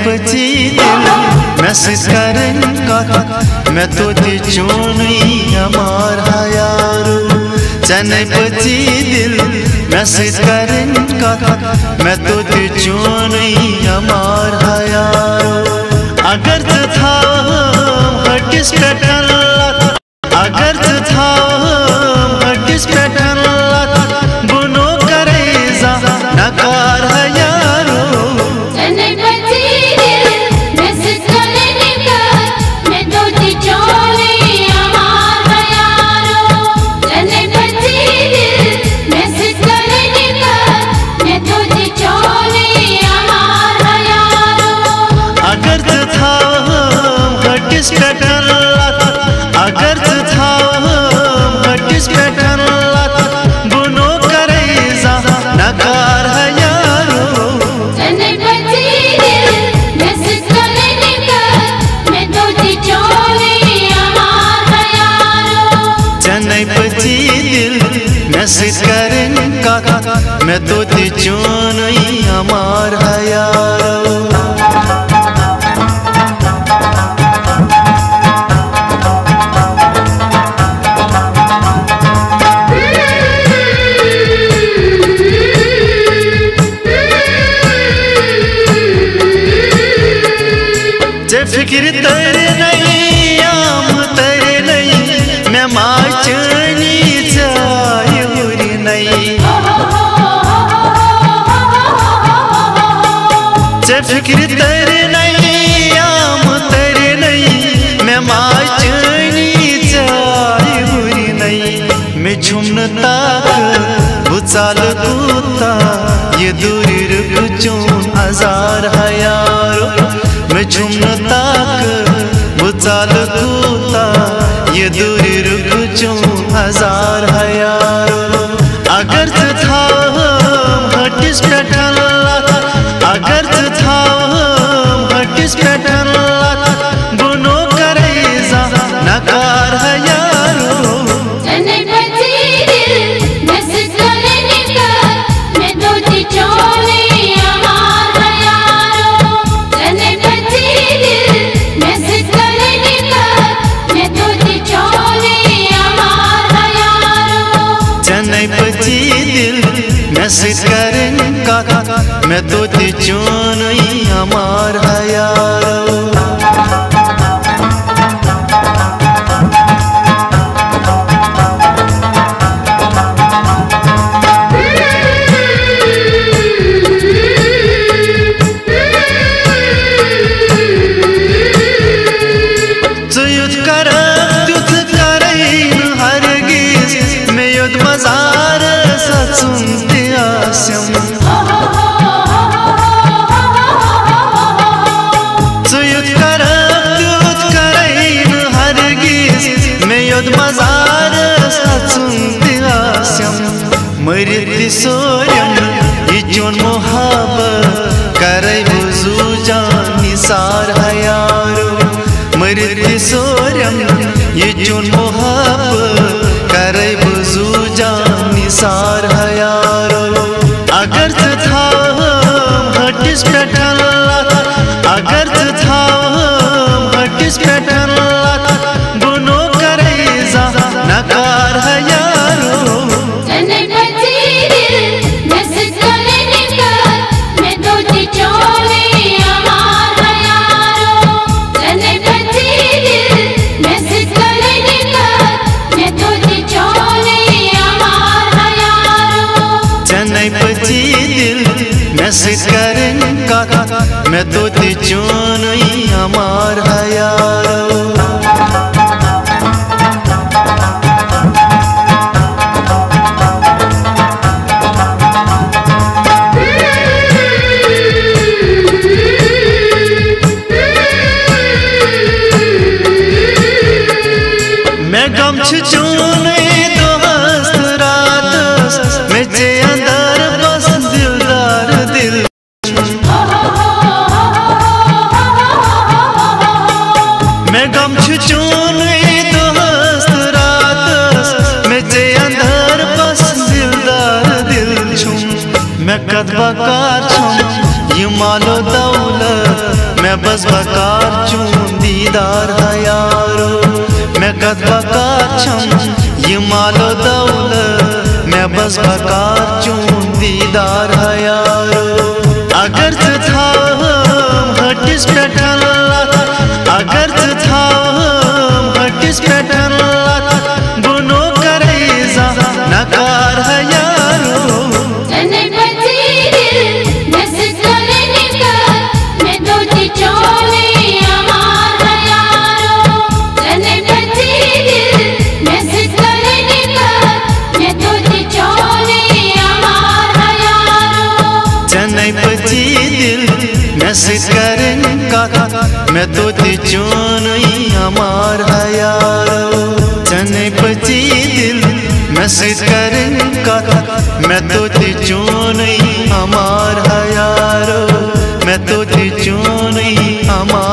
पची दिल मैं सिकरन कथ मैं तो ती चोनी अमार हयारो चने पची दिल मैं सिकरन कथ मैं तो ती चोनी अमार हयारो अगर था हटिस पेटन अगर था हटिस पेटन बुनो करेजा नकार हयारो अगर था हटिस पेटन बुनो करेजा नकार हयारो चने पची दिल मैं सिकरन कथ मैं तो ती चोनी अमार हयारो चने पची दिल मैं सिकरन कथ मैं तो ती चोनी अमार हयारो फिक्र तेरे नहीं आम तेरे नहीं मैं माचनी चायूरी नहीं फिक्र तेरे नहीं आम तेरे नहीं मैं माचनी चायूरी नहीं मैं झुमन ताक बुचाल दूता ये दूरी रुक चून हजार हयारो मैं झुमन ताक बुचाल दूता ये दूरी रुक चून हजार हयारो अगर था हटिस पेटन अगर था हटिस पेटन बुनो करेजा नकार हयारो पची दिल मैं सिकरन कथ मैं तो ती चोनी अमार हयारो मरित सोयम ये चोन मोहब्बत करे बुजू जान निसार हयारो मरित सोयम ये चोन मोहब्बत करे बुजू जान निसार हयारो अगर था हटिस पेटन अगर था हटिस पेटन बुनो करेजा नकार हयारो पची दिल मैं सिकरन कथ मैं तो ती चोनी अमार हयारो मैं गमछ चोने दोस्त रात मैं जे मैं गमछ चोने दोस्त रात में जे अंदर बस दिलदार दिल छूं मैं कदवा कार छूं ये मालो दौलत कत बकार छम ये मालो दौलत मैं बस बकार चून दीदार है यारो अगर थाम हटिस पेठन अगर थाम हटिस पेठन बुनो करेजा नकार है यारो नसीब करें का मैं तो ती चोन हमार है यारो चने पची दिल नसीब करें का मैं तो ती चोन हमार है यारो मैं तो ती चोन हमार